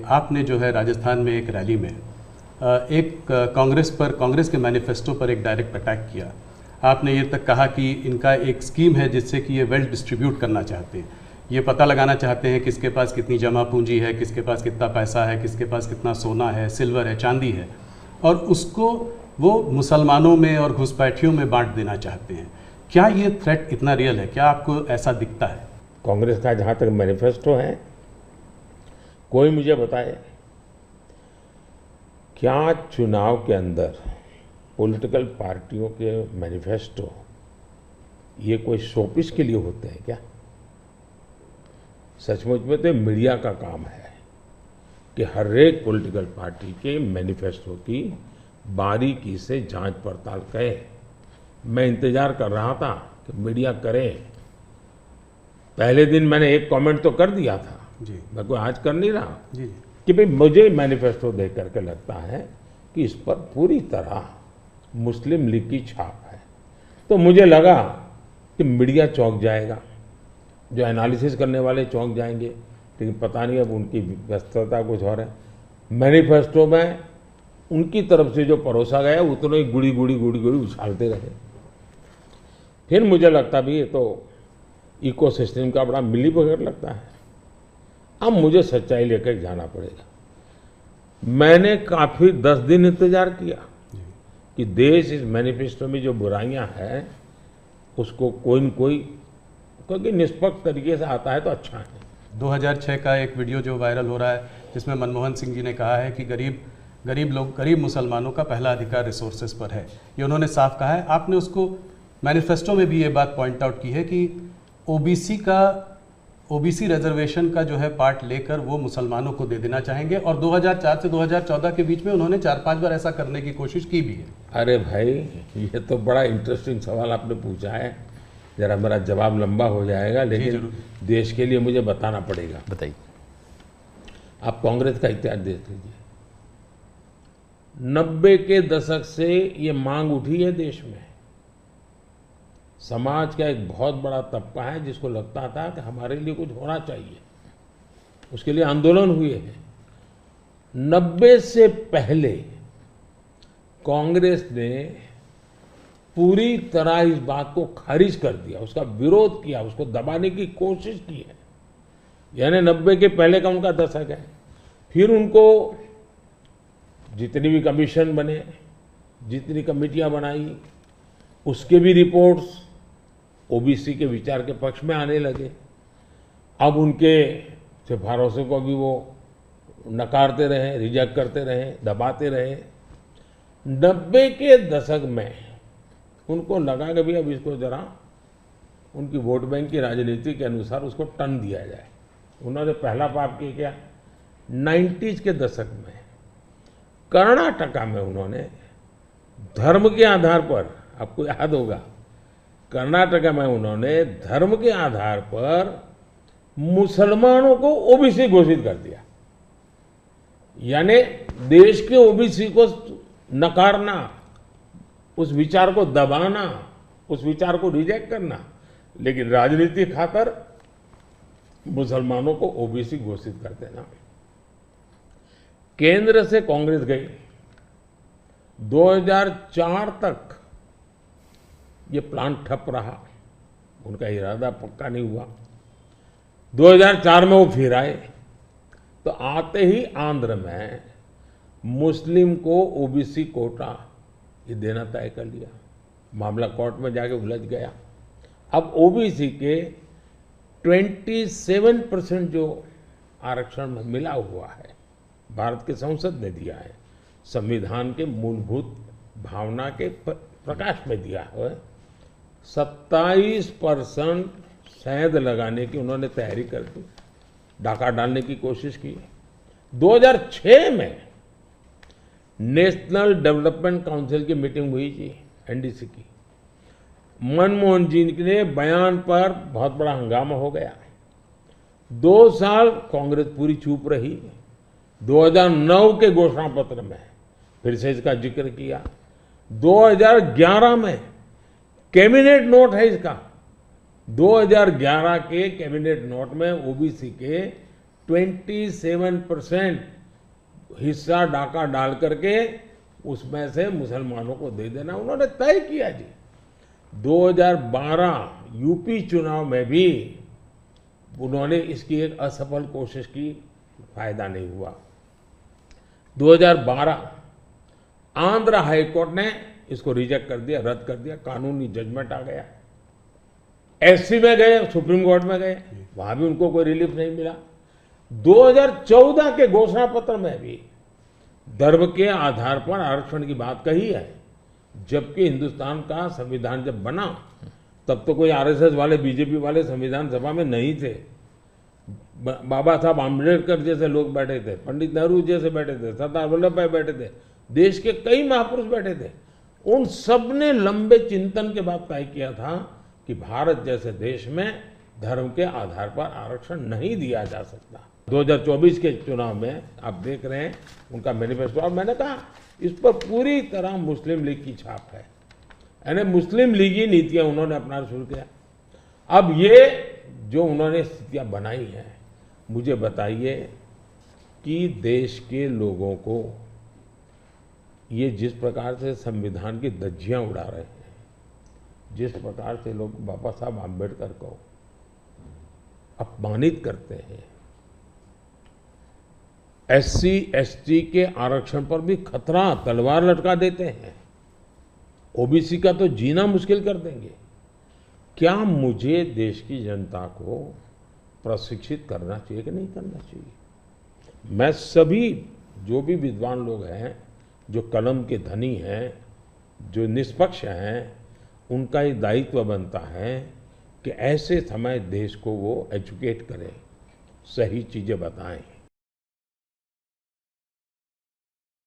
आपने जो है राजस्थान में एक रैली में एक कांग्रेस के मैनिफेस्टो पर एक डायरेक्ट अटैक किया। आपने ये तक कहा कि इनका एक स्कीम है जिससे कि ये वेल्थ डिस्ट्रीब्यूट करना चाहते हैं, ये पता लगाना चाहते हैं किसके पास कितनी जमा पूंजी है, किसके पास कितना पैसा है, किसके पास कितना सोना है, सिल्वर है, चांदी है, और उसको वो मुसलमानों में और घुसपैठियों में बांट देना चाहते हैं। क्या ये थ्रेट इतना रियल है? क्या आपको ऐसा दिखता है? कांग्रेस का जहाँ तक मैनिफेस्टो है, कोई मुझे बताए क्या चुनाव के अंदर पॉलिटिकल पार्टियों के मैनिफेस्टो ये कोई शोपीस के लिए होते हैं क्या? सचमुच में तो मीडिया का काम है कि हर एक पॉलिटिकल पार्टी के मैनिफेस्टो की बारीकी से जांच पड़ताल करे। मैं इंतजार कर रहा था कि मीडिया करे। पहले दिन मैंने एक कमेंट तो कर दिया था जी। मैं कोई आज कर नहीं रहा जी। कि भाई मुझे मैनिफेस्टो देख करके लगता है कि इस पर पूरी तरह मुस्लिम लीग की छाप है। तो मुझे लगा कि मीडिया चौंक जाएगा, जो एनालिसिस करने वाले चौंक जाएंगे, लेकिन पता नहीं अब उनकी व्यस्तता कुछ और है। मैनिफेस्टो में उनकी तरफ से जो परोसा गया उतना ही गुड़ी गुड़ी उछालते रहे। फिर मुझे लगता भी ये तो इकोसिस्टम का बड़ा मिलीभगत लगता है। अब मुझे सच्चाई लेकर जाना पड़ेगा। मैंने काफी 10 दिन इंतजार किया कि देश इस मैनिफेस्टो में जो बुराइयां हैं उसको कोई न कोई, क्योंकि निष्पक्ष तरीके से आता है तो अच्छा है। 2006 का एक वीडियो जो वायरल हो रहा है जिसमें मनमोहन सिंह जी ने कहा है कि गरीब मुसलमानों का पहला अधिकार रिसोर्सेज पर है, ये उन्होंने साफ कहा है। आपने उसको मैनिफेस्टो में भी ये बात पॉइंट आउट की है कि ओबीसी रिजर्वेशन का जो है पार्ट लेकर वो मुसलमानों को दे देना चाहेंगे, और 2004 से 2014 के बीच में उन्होंने 4-5 बार ऐसा करने की कोशिश की भी है। अरे भाई, ये तो बड़ा इंटरेस्टिंग सवाल आपने पूछा है। जरा मेरा जवाब लंबा हो जाएगा, लेकिन देश के लिए मुझे बताना पड़ेगा। बताइए। आप कांग्रेस का इतिहास देख लीजिए। 90 के दशक से ये मांग उठी है देश में। समाज का एक बहुत बड़ा तबका है जिसको लगता था कि हमारे लिए कुछ होना चाहिए, उसके लिए आंदोलन हुए हैं। 90 से पहले कांग्रेस ने पूरी तरह इस बात को खारिज कर दिया, उसका विरोध किया, उसको दबाने की कोशिश की है। यानी 90 के पहले का उनका दशक है। फिर उनको जितनी भी कमीशन बने, जितनी कमेटियां बनाई, उसके भी रिपोर्ट्स ओबीसी के विचार के पक्ष में आने लगे। अब उनके सिफारिशों को भी वो नकारते रहे, रिजेक्ट करते रहे, दबाते रहे। 90 के दशक में उनको लगा कि भी अब इसको जरा उनकी वोट बैंक की राजनीति के अनुसार उसको टर्न दिया जाए। उन्होंने पहला पाप किया क्या? 90s के दशक में कर्नाटका में उन्होंने धर्म के आधार पर, आपको याद होगा, कर्नाटका में उन्होंने धर्म के आधार पर मुसलमानों को ओबीसी घोषित कर दिया। यानी देश के ओबीसी को नकारना, उस विचार को दबाना, उस विचार को रिजेक्ट करना, लेकिन राजनीति खातर मुसलमानों को ओबीसी घोषित कर देना। केंद्र से कांग्रेस गई, 2004 तक ये प्लान ठप रहा, उनका इरादा पक्का नहीं हुआ। 2004 में वो फिर आए, तो आते ही आंध्र में मुस्लिम को ओबीसी कोटा ये देना तय कर लिया। मामला कोर्ट में जाके उलझ गया। अब ओबीसी के 27% जो आरक्षण में मिला हुआ है, भारत के संसद ने दिया है, संविधान के मूलभूत भावना के प्रकाश में दिया है। 27% शहद लगाने की उन्होंने तैयारी कर दी, डाका डालने की कोशिश की। 2006 में नेशनल डेवलपमेंट काउंसिल की मीटिंग हुई थी, एनडीसी की। मनमोहन जी के बयान पर बहुत बड़ा हंगामा हो गया। 2 साल कांग्रेस पूरी चुप रही। 2009 के घोषणा पत्र में फिर से इसका जिक्र किया। 2011 में कैबिनेट नोट है इसका। 2011 के कैबिनेट नोट में ओबीसी के 27% हिस्सा डाका डाल करके उसमें से मुसलमानों को दे देना उन्होंने तय किया जी। 2012 यूपी चुनाव में भी उन्होंने इसकी एक असफल कोशिश की, फायदा नहीं हुआ। 2012 आंध्र हाईकोर्ट ने इसको रिजेक्ट कर दिया, रद्द कर दिया, कानूनी जजमेंट आ गया। एससी में गए, सुप्रीम कोर्ट में गए, वहां भी उनको कोई रिलीफ नहीं मिला। 2014 के घोषणा पत्र में भी धर्म के आधार पर आरक्षण की बात कही है, जबकि हिंदुस्तान का संविधान जब बना तब तो कोई आरएसएस वाले, बीजेपी वाले संविधान सभा में नहीं थे। बाबा साहब आम्बेडकर जैसे लोग बैठे थे, पंडित नेहरू जैसे बैठे थे, सरदार वल्लभ भाई बैठे थे, देश के कई महापुरुष बैठे थे। उन सब ने लंबे चिंतन के बाद तय किया था कि भारत जैसे देश में धर्म के आधार पर आरक्षण नहीं दिया जा सकता। 2024 के चुनाव में आप देख रहे हैं उनका मैनिफेस्टो, और मैंने कहा इस पर पूरी तरह मुस्लिम लीग की छाप है, यानी मुस्लिम लीगी नीतियां उन्होंने अपनाना शुरू किया। अब ये जो उन्होंने स्थितियां बनाई हैं, मुझे बताइए कि देश के लोगों को ये जिस प्रकार से संविधान की धज्जियां उड़ा रहे हैं, जिस प्रकार से लोग बाबा साहब आम्बेडकर को अपमानित करते हैं, एससी एसटी के आरक्षण पर भी खतरा, तलवार लटका देते हैं, ओबीसी का तो जीना मुश्किल कर देंगे। क्या मुझे देश की जनता को प्रशिक्षित करना चाहिए कि नहीं करना चाहिए? मैं सभी जो भी विद्वान लोग हैं, जो कलम के धनी हैं, जो निष्पक्ष हैं, उनका ये दायित्व बनता है कि ऐसे समय देश को वो एजुकेट करें, सही चीजें बताएं।